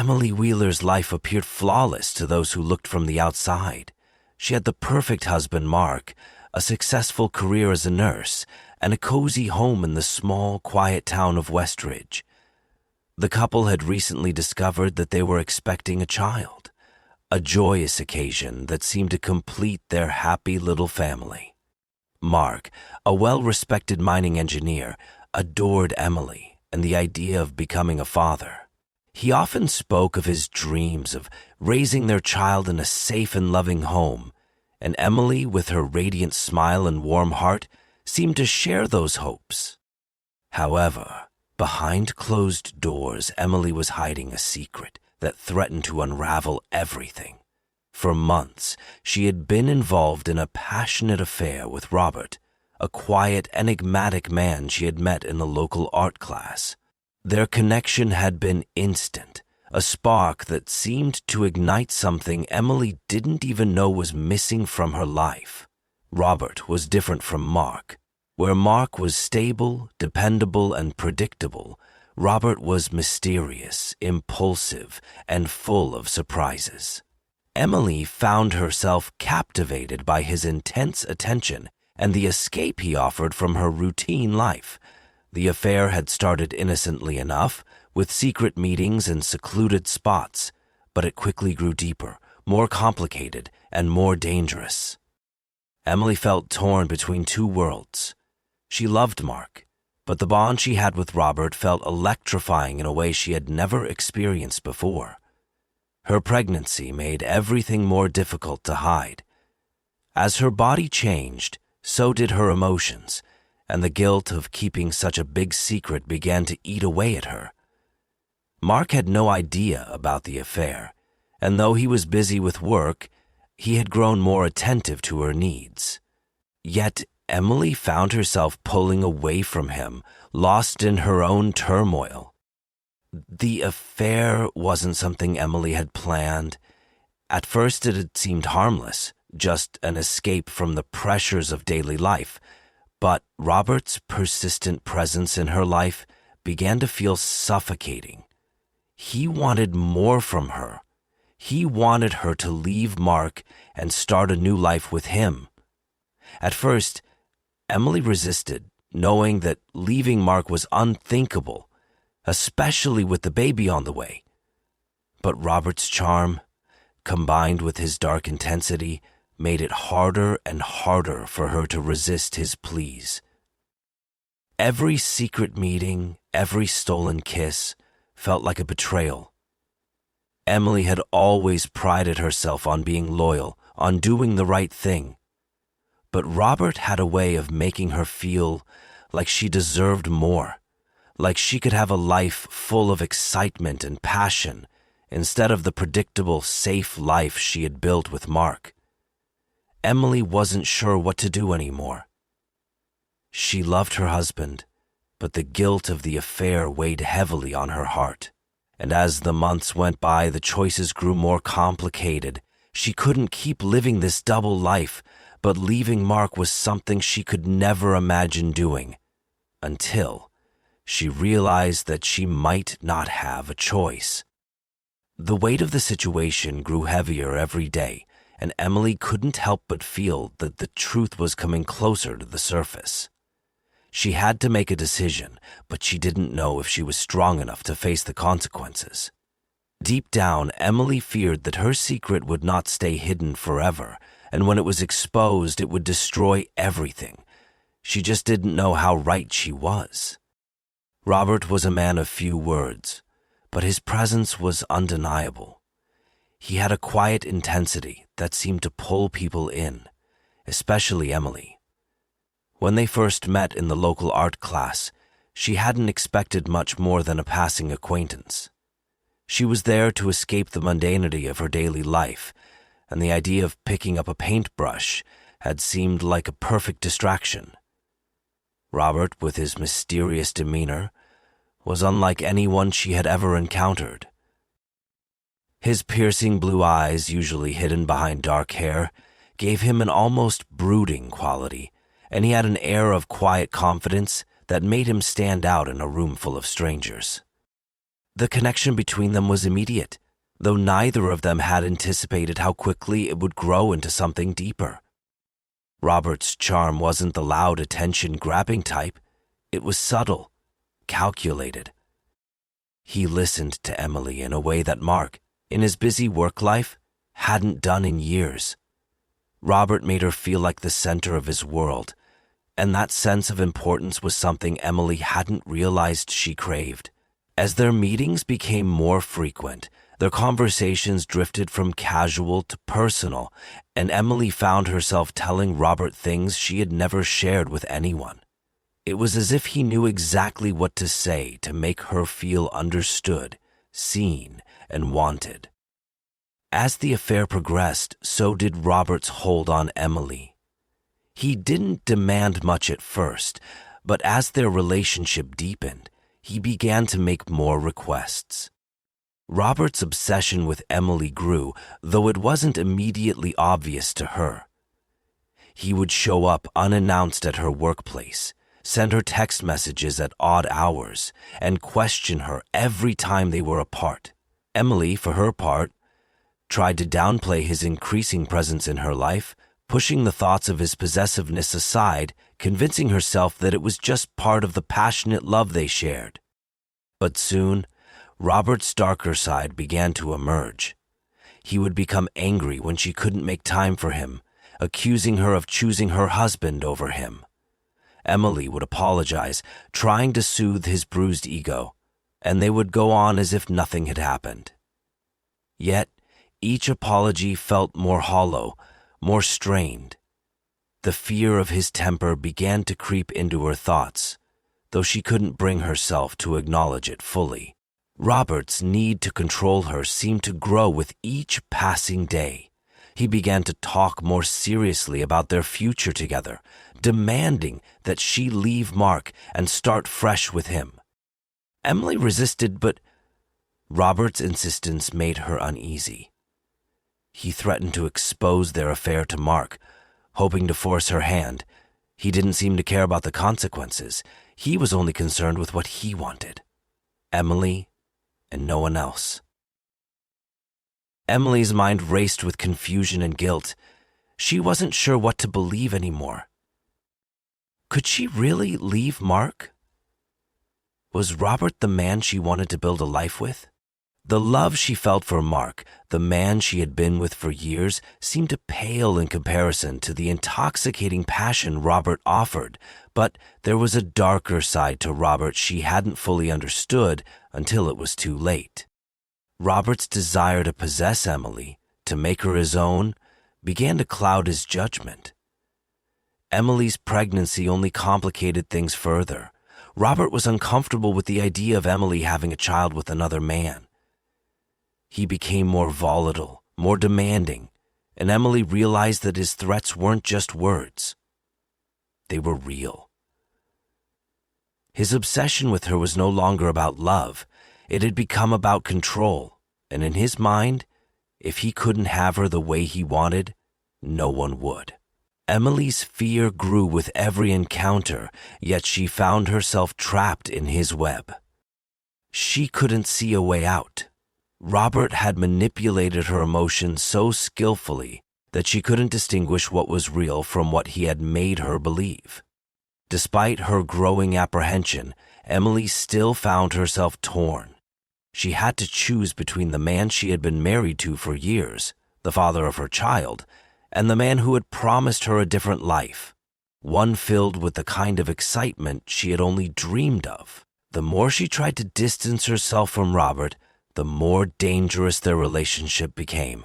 Emily Wheeler's life appeared flawless to those who looked from the outside. She had the perfect husband, Mark, a successful career as a nurse, and a cozy home in the small, quiet town of Westridge. The couple had recently discovered that they were expecting a child, a joyous occasion that seemed to complete their happy little family. Mark, a well-respected mining engineer, adored Emily and the idea of becoming a father. He often spoke of his dreams of raising their child in a safe and loving home, and Emily, with her radiant smile and warm heart, seemed to share those hopes. However, behind closed doors, Emily was hiding a secret that threatened to unravel everything. For months, she had been involved in a passionate affair with Robert, a quiet, enigmatic man she had met in a local art class. Their connection had been instant, a spark that seemed to ignite something Emily didn't even know was missing from her life. Robert was different from Mark. Where Mark was stable, dependable, and predictable, Robert was mysterious, impulsive, and full of surprises. Emily found herself captivated by his intense attention and the escape he offered from her routine life. The affair had started innocently enough, with secret meetings and secluded spots, but it quickly grew deeper, more complicated, and more dangerous. Emily felt torn between two worlds. She loved Mark, but the bond she had with Robert felt electrifying in a way she had never experienced before. Her pregnancy made everything more difficult to hide. As her body changed, so did her emotions, and the guilt of keeping such a big secret began to eat away at her. Mark had no idea about the affair, and though he was busy with work, he had grown more attentive to her needs. Yet Emily found herself pulling away from him, lost in her own turmoil. The affair wasn't something Emily had planned. At first it had seemed harmless, just an escape from the pressures of daily life, but Robert's persistent presence in her life began to feel suffocating. He wanted more from her. He wanted her to leave Mark and start a new life with him. At first, Emily resisted, knowing that leaving Mark was unthinkable, especially with the baby on the way. But Robert's charm, combined with his dark intensity, made it harder and harder for her to resist his pleas. Every secret meeting, every stolen kiss, felt like a betrayal. Emily had always prided herself on being loyal, on doing the right thing. But Robert had a way of making her feel like she deserved more, like she could have a life full of excitement and passion instead of the predictable, safe life she had built with Mark. Emily wasn't sure what to do anymore. She loved her husband, but the guilt of the affair weighed heavily on her heart. And as the months went by, the choices grew more complicated. She couldn't keep living this double life, but leaving Mark was something she could never imagine doing, until she realized that she might not have a choice. The weight of the situation grew heavier every day, and Emily couldn't help but feel that the truth was coming closer to the surface. She had to make a decision, but she didn't know if she was strong enough to face the consequences. Deep down, Emily feared that her secret would not stay hidden forever, and when it was exposed, it would destroy everything. She just didn't know how right she was. Robert was a man of few words, but his presence was undeniable. He had a quiet intensity that seemed to pull people in, especially Emily. When they first met in the local art class, she hadn't expected much more than a passing acquaintance. She was there to escape the mundanity of her daily life, and the idea of picking up a paintbrush had seemed like a perfect distraction. Robert, with his mysterious demeanor, was unlike anyone she had ever encountered. His piercing blue eyes, usually hidden behind dark hair, gave him an almost brooding quality, and he had an air of quiet confidence that made him stand out in a room full of strangers. The connection between them was immediate, though neither of them had anticipated how quickly it would grow into something deeper. Robert's charm wasn't the loud attention-grabbing type. It was subtle, calculated. He listened to Emily in a way that Mark, in his busy work life, hadn't done in years. Robert made her feel like the center of his world, and that sense of importance was something Emily hadn't realized she craved. As their meetings became more frequent, their conversations drifted from casual to personal, and Emily found herself telling Robert things she had never shared with anyone. It was as if he knew exactly what to say to make her feel understood, seen, and wanted. As the affair progressed, so did Robert's hold on Emily. He didn't demand much at first, but as their relationship deepened, he began to make more requests. Robert's obsession with Emily grew, though it wasn't immediately obvious to her. He would show up unannounced at her workplace, send her text messages at odd hours, and question her every time they were apart. Emily, for her part, tried to downplay his increasing presence in her life, pushing the thoughts of his possessiveness aside, convincing herself that it was just part of the passionate love they shared. But soon, Robert's darker side began to emerge. He would become angry when she couldn't make time for him, accusing her of choosing her husband over him. Emily would apologize, trying to soothe his bruised ego, and they would go on as if nothing had happened. Yet, each apology felt more hollow, more strained. The fear of his temper began to creep into her thoughts, though she couldn't bring herself to acknowledge it fully. Robert's need to control her seemed to grow with each passing day. He began to talk more seriously about their future together, demanding that she leave Mark and start fresh with him. Emily resisted, but Robert's insistence made her uneasy. He threatened to expose their affair to Mark, hoping to force her hand. He didn't seem to care about the consequences. He was only concerned with what he wanted. Emily and no one else. Emily's mind raced with confusion and guilt. She wasn't sure what to believe anymore. Could she really leave Mark? Was Robert the man she wanted to build a life with? The love she felt for Mark, the man she had been with for years, seemed to pale in comparison to the intoxicating passion Robert offered, but there was a darker side to Robert she hadn't fully understood until it was too late. Robert's desire to possess Emily, to make her his own, began to cloud his judgment. Emily's pregnancy only complicated things further. Robert was uncomfortable with the idea of Emily having a child with another man. He became more volatile, more demanding, and Emily realized that his threats weren't just words. They were real. His obsession with her was no longer about love. It had become about control, and in his mind, if he couldn't have her the way he wanted, no one would. Emily's fear grew with every encounter, yet she found herself trapped in his web. She couldn't see a way out. Robert had manipulated her emotions so skillfully that she couldn't distinguish what was real from what he had made her believe. Despite her growing apprehension, Emily still found herself torn. She had to choose between the man she had been married to for years, the father of her child, and the man who had promised her a different life, one filled with the kind of excitement she had only dreamed of. The more she tried to distance herself from Robert, the more dangerous their relationship became,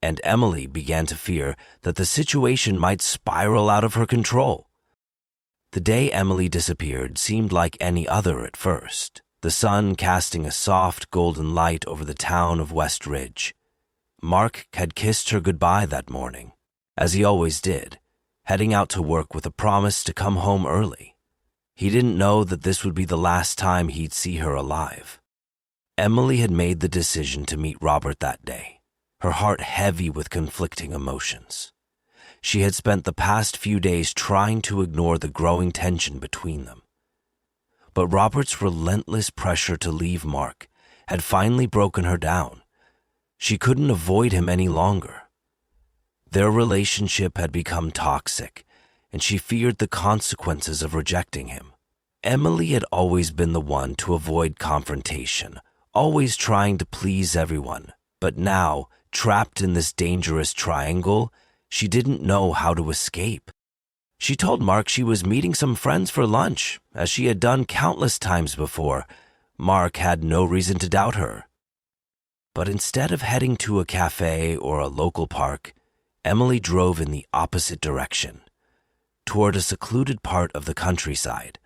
and Emily began to fear that the situation might spiral out of her control. The day Emily disappeared seemed like any other at first, the sun casting a soft golden light over the town of West Ridge. Mark had kissed her goodbye that morning, as he always did, heading out to work with a promise to come home early. He didn't know that this would be the last time he'd see her alive. Emily had made the decision to meet Robert that day, her heart heavy with conflicting emotions. She had spent the past few days trying to ignore the growing tension between them. But Robert's relentless pressure to leave Mark, had finally broken her down. She couldn't avoid him any longer. Their relationship had become toxic, and she feared the consequences of rejecting him. Emily had always been the one to avoid confrontation, always trying to please everyone, but now, trapped in this dangerous triangle, she didn't know how to escape. She told Mark she was meeting some friends for lunch, as she had done countless times before. Mark had no reason to doubt her. But instead of heading to a cafe or a local park, Emily drove in the opposite direction, toward a secluded part of the countryside.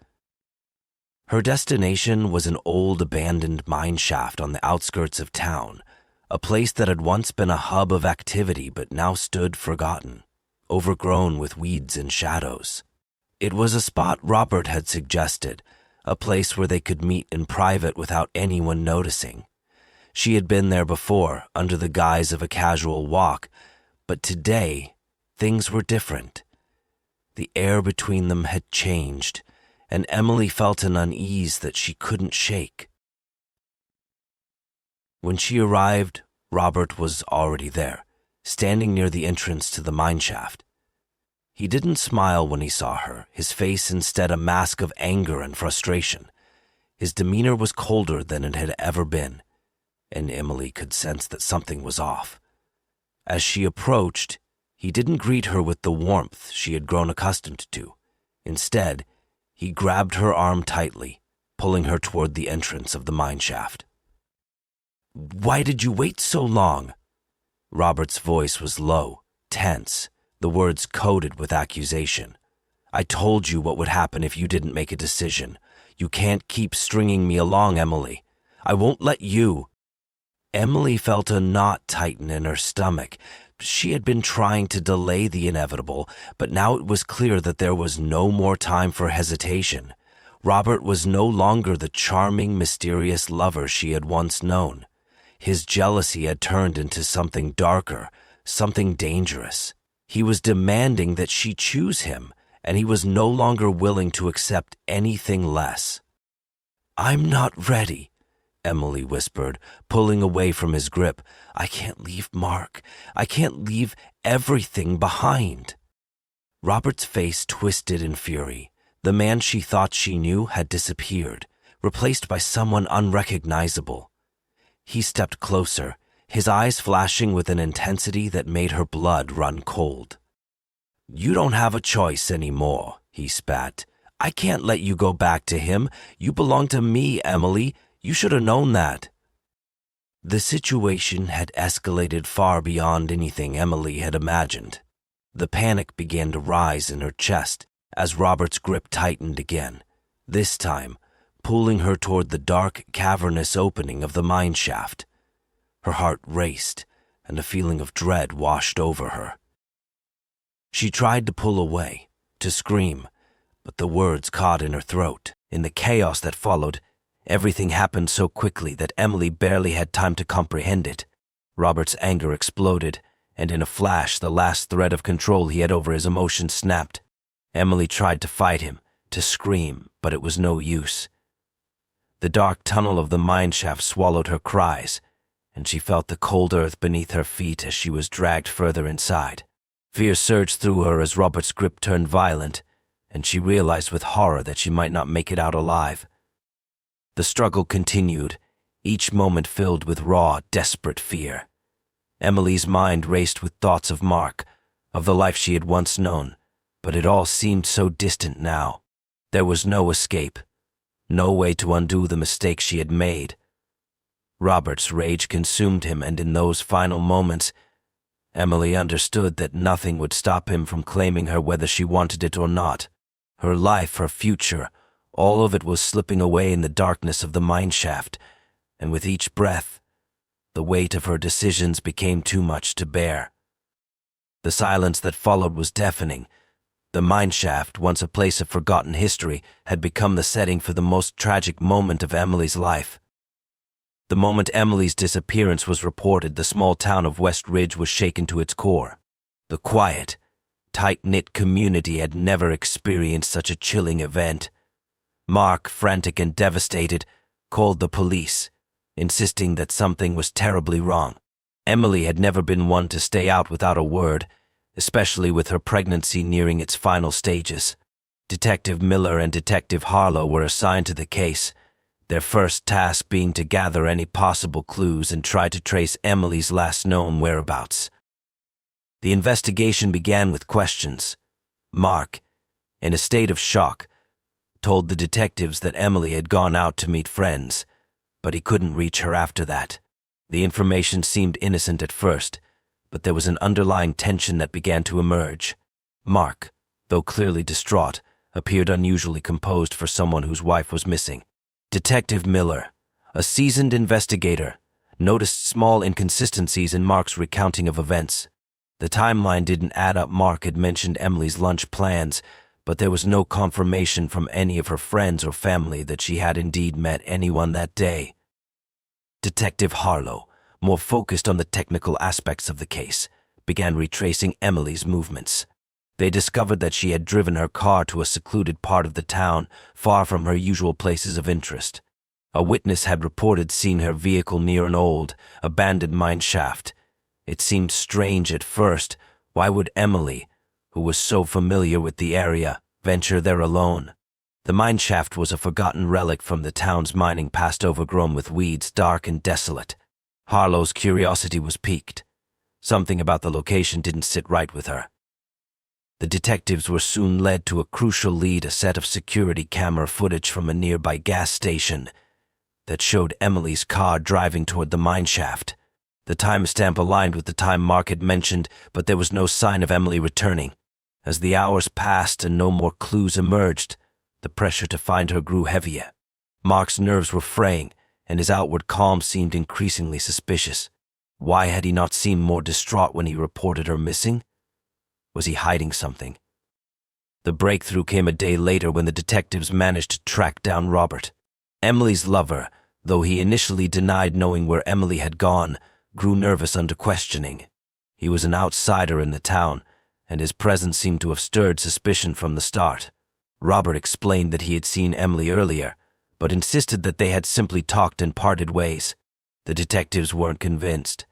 Her destination was an old abandoned mineshaft on the outskirts of town, a place that had once been a hub of activity but now stood forgotten, overgrown with weeds and shadows. It was a spot Robert had suggested, a place where they could meet in private without anyone noticing. She had been there before, under the guise of a casual walk, but today, things were different. The air between them had changed, and Emily felt an unease that she couldn't shake. When she arrived, Robert was already there, standing near the entrance to the mineshaft. He didn't smile when he saw her, his face instead a mask of anger and frustration. His demeanor was colder than it had ever been, and Emily could sense that something was off. As she approached, he didn't greet her with the warmth she had grown accustomed to. Instead, he grabbed her arm tightly, pulling her toward the entrance of the mineshaft. "Why did you wait so long?" Robert's voice was low, tense, the words coated with accusation. "I told you what would happen if you didn't make a decision. You can't keep stringing me along, Emily. I won't let you." Emily felt a knot tighten in her stomach. She had been trying to delay the inevitable, but now it was clear that there was no more time for hesitation. Robert was no longer the charming, mysterious lover she had once known. His jealousy had turned into something darker, something dangerous. He was demanding that she choose him, and he was no longer willing to accept anything less. "I'm not ready," Emily whispered, pulling away from his grip. "I can't leave Mark. I can't leave everything behind." Robert's face twisted in fury. The man she thought she knew had disappeared, replaced by someone unrecognizable. He stepped closer, his eyes flashing with an intensity that made her blood run cold. "You don't have a choice anymore," he spat. "I can't let you go back to him. You belong to me, Emily. You should have known that." The situation had escalated far beyond anything Emily had imagined. The panic began to rise in her chest as Robert's grip tightened again, this time pulling her toward the dark, cavernous opening of the mineshaft. Her heart raced, and a feeling of dread washed over her. She tried to pull away, to scream, but the words caught in her throat. In the chaos that followed, everything happened so quickly that Emily barely had time to comprehend it. Robert's anger exploded, and in a flash the last thread of control he had over his emotions snapped. Emily tried to fight him, to scream, but it was no use. The dark tunnel of the mineshaft swallowed her cries, and she felt the cold earth beneath her feet as she was dragged further inside. Fear surged through her as Robert's grip turned violent, and she realized with horror that she might not make it out alive. The struggle continued, each moment filled with raw, desperate fear. Emily's mind raced with thoughts of Mark, of the life she had once known, but it all seemed so distant now. There was no escape, no way to undo the mistake she had made. Robert's rage consumed him, and in those final moments, Emily understood that nothing would stop him from claiming her whether she wanted it or not. Her life, her future, all of it was slipping away in the darkness of the mineshaft, and with each breath, the weight of her decisions became too much to bear. The silence that followed was deafening. The mineshaft, once a place of forgotten history, had become the setting for the most tragic moment of Emily's life. The moment Emily's disappearance was reported, the small town of West Ridge was shaken to its core. The quiet, tight-knit community had never experienced such a chilling event. Mark, frantic and devastated, called the police, insisting that something was terribly wrong. Emily had never been one to stay out without a word, especially with her pregnancy nearing its final stages. Detective Miller and Detective Harlow were assigned to the case, their first task being to gather any possible clues and try to trace Emily's last known whereabouts. The investigation began with questions. Mark, in a state of shock, told the detectives that Emily had gone out to meet friends, but he couldn't reach her after that. The information seemed innocent at first, but there was an underlying tension that began to emerge. Mark, though clearly distraught, appeared unusually composed for someone whose wife was missing. Detective Miller, a seasoned investigator, noticed small inconsistencies in Mark's recounting of events. The timeline didn't add up. Mark had mentioned Emily's lunch plans, but there was no confirmation from any of her friends or family that she had indeed met anyone that day. Detective Harlow, more focused on the technical aspects of the case, began retracing Emily's movements. They discovered that she had driven her car to a secluded part of the town, far from her usual places of interest. A witness had reported seeing her vehicle near an old, abandoned mineshaft. It seemed strange at first. Why would Emily, who was so familiar with the area, venture there alone? The mineshaft was a forgotten relic from the town's mining past, overgrown with weeds, dark and desolate. Harlow's curiosity was piqued. Something about the location didn't sit right with her. The detectives were soon led to a crucial lead, a set of security camera footage from a nearby gas station that showed Emily's car driving toward the mineshaft. The timestamp aligned with the time Mark had mentioned, but there was no sign of Emily returning. As the hours passed and no more clues emerged, the pressure to find her grew heavier. Mark's nerves were fraying, and his outward calm seemed increasingly suspicious. Why had he not seemed more distraught when he reported her missing? Was he hiding something? The breakthrough came a day later when the detectives managed to track down Robert. Emily's lover, though he initially denied knowing where Emily had gone, grew nervous under questioning. He was an outsider in the town, and his presence seemed to have stirred suspicion from the start. Robert explained that he had seen Emily earlier, but insisted that they had simply talked and parted ways. The detectives weren't convinced.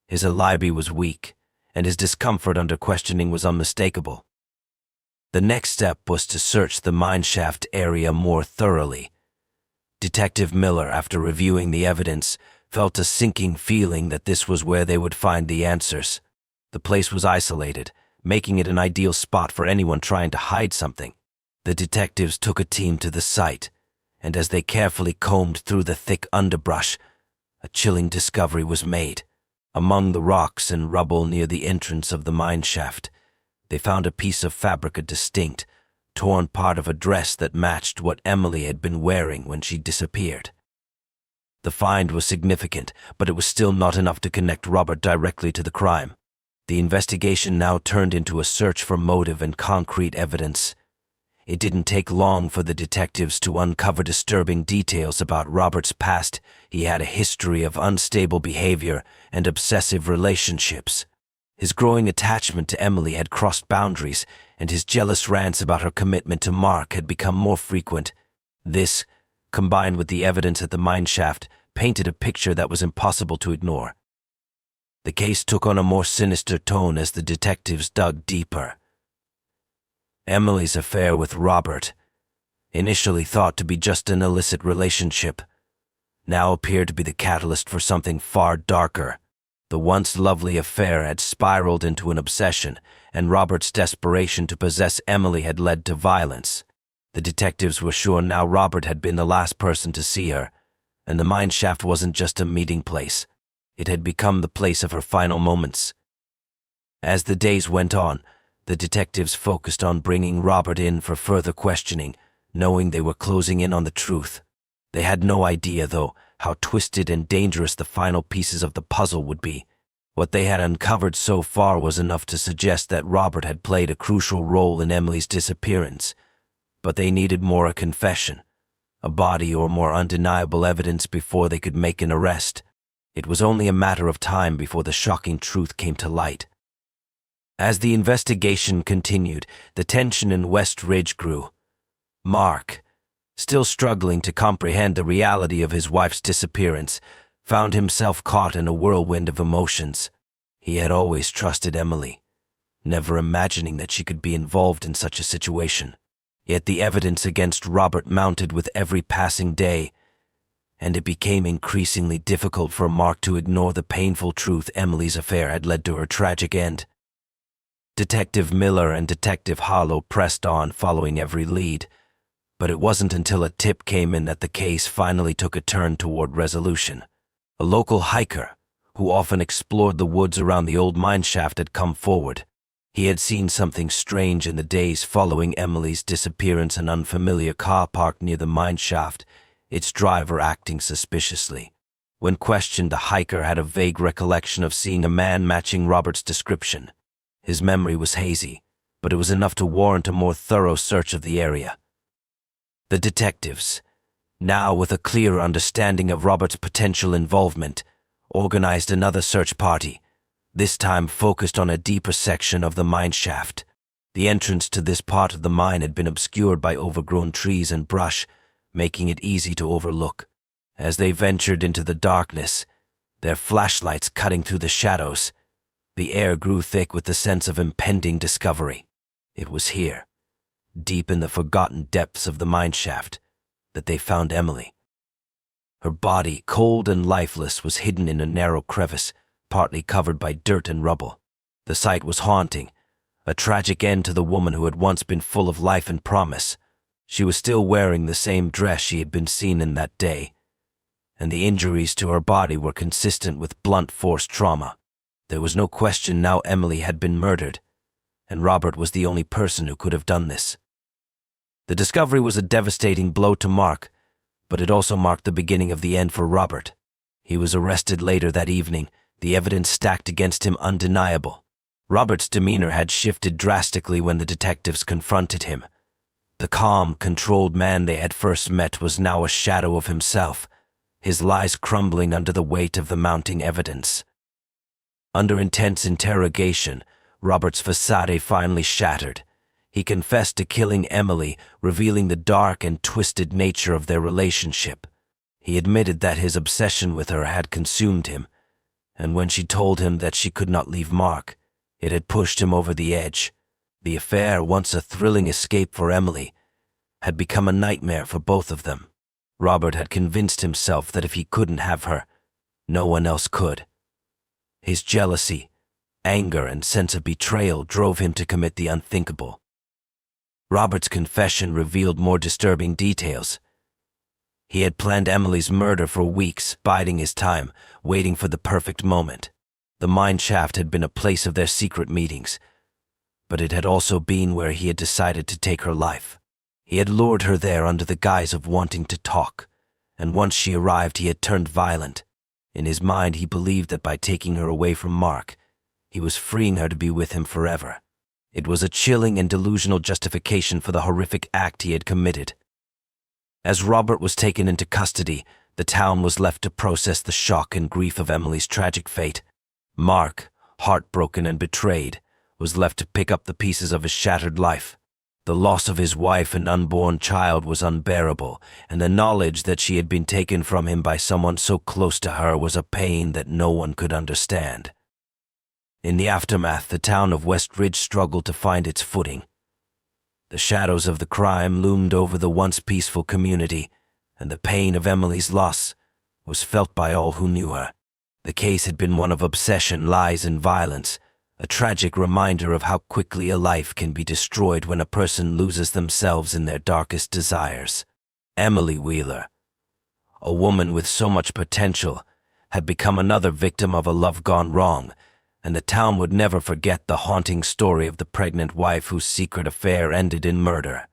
His alibi was weak, and his discomfort under questioning was unmistakable. The next step was to search the mineshaft area more thoroughly. Detective Miller, after reviewing the evidence, felt a sinking feeling that this was where they would find the answers. The place was isolated, making it an ideal spot for anyone trying to hide something. The detectives took a team to the site, and as they carefully combed through the thick underbrush, a chilling discovery was made. Among the rocks and rubble near the entrance of the mineshaft, they found a piece of fabric, a distinct, torn part of a dress that matched what Emily had been wearing when she disappeared. The find was significant, but it was still not enough to connect Robert directly to the crime. The investigation now turned into a search for motive and concrete evidence. It didn't take long for the detectives to uncover disturbing details about Robert's past. He had a history of unstable behavior and obsessive relationships. His growing attachment to Emily had crossed boundaries, and his jealous rants about her commitment to Mark had become more frequent. This, combined with the evidence at the mineshaft, painted a picture that was impossible to ignore. The case took on a more sinister tone as the detectives dug deeper. Emily's affair with Robert, initially thought to be just an illicit relationship, now appeared to be the catalyst for something far darker. The once lovely affair had spiraled into an obsession, and Robert's desperation to possess Emily had led to violence. The detectives were sure now Robert had been the last person to see her, and the mineshaft wasn't just a meeting place. It had become the place of her final moments. As the days went on, the detectives focused on bringing Robert in for further questioning, knowing they were closing in on the truth. They had no idea, though, how twisted and dangerous the final pieces of the puzzle would be. What they had uncovered so far was enough to suggest that Robert had played a crucial role in Emily's disappearance, but they needed more: a confession, a body, or more undeniable evidence before they could make an arrest. It was only a matter of time before the shocking truth came to light. As the investigation continued, the tension in West Ridge grew. Mark, still struggling to comprehend the reality of his wife's disappearance, found himself caught in a whirlwind of emotions. He had always trusted Emily, never imagining that she could be involved in such a situation. Yet the evidence against Robert mounted with every passing day, and it became increasingly difficult for Mark to ignore the painful truth Emily's affair had led to her tragic end. Detective Miller and Detective Hollow pressed on, following every lead, but it wasn't until a tip came in that the case finally took a turn toward resolution. A local hiker, who often explored the woods around the old mineshaft, had come forward. He had seen something strange in the days following Emily's disappearance, an unfamiliar car parked near the mineshaft, its driver acting suspiciously. When questioned, the hiker had a vague recollection of seeing a man matching Robert's description. His memory was hazy, but it was enough to warrant a more thorough search of the area. The detectives, now with a clearer understanding of Robert's potential involvement, organized another search party, this time focused on a deeper section of the mineshaft. The entrance to this part of the mine had been obscured by overgrown trees and brush, making it easy to overlook. As they ventured into the darkness, their flashlights cutting through the shadows, the air grew thick with the sense of impending discovery. It was here, deep in the forgotten depths of the mineshaft, that they found Emily. Her body, cold and lifeless, was hidden in a narrow crevice, partly covered by dirt and rubble. The sight was haunting, a tragic end to the woman who had once been full of life and promise. She was still wearing the same dress she had been seen in that day, and the injuries to her body were consistent with blunt force trauma. There was no question now Emily had been murdered, and Robert was the only person who could have done this. The discovery was a devastating blow to Mark, but it also marked the beginning of the end for Robert. He was arrested later that evening, the evidence stacked against him undeniable. Robert's demeanor had shifted drastically when the detectives confronted him. The calm, controlled man they had first met was now a shadow of himself, his lies crumbling under the weight of the mounting evidence. Under intense interrogation, Robert's facade finally shattered. He confessed to killing Emily, revealing the dark and twisted nature of their relationship. He admitted that his obsession with her had consumed him, and when she told him that she could not leave Mark, it had pushed him over the edge. The affair, once a thrilling escape for Emily, had become a nightmare for both of them. Robert had convinced himself that if he couldn't have her, no one else could. His jealousy, anger, and sense of betrayal drove him to commit the unthinkable. Robert's confession revealed more disturbing details. He had planned Emily's murder for weeks, biding his time, waiting for the perfect moment. The mineshaft had been a place of their secret meetings, but it had also been where he had decided to take her life. He had lured her there under the guise of wanting to talk, and once she arrived he had turned violent. In his mind he believed that by taking her away from Mark, he was freeing her to be with him forever. It was a chilling and delusional justification for the horrific act he had committed. As Robert was taken into custody, the town was left to process the shock and grief of Emily's tragic fate. Mark, heartbroken and betrayed, was left to pick up the pieces of his shattered life. The loss of his wife and unborn child was unbearable, and the knowledge that she had been taken from him by someone so close to her was a pain that no one could understand. In the aftermath, the town of West Ridge struggled to find its footing. The shadows of the crime loomed over the once peaceful community, and the pain of Emily's loss was felt by all who knew her. The case had been one of obsession, lies, and violence, a tragic reminder of how quickly a life can be destroyed when a person loses themselves in their darkest desires. Emily Wheeler, a woman with so much potential, had become another victim of a love gone wrong, and the town would never forget the haunting story of the pregnant wife whose secret affair ended in murder.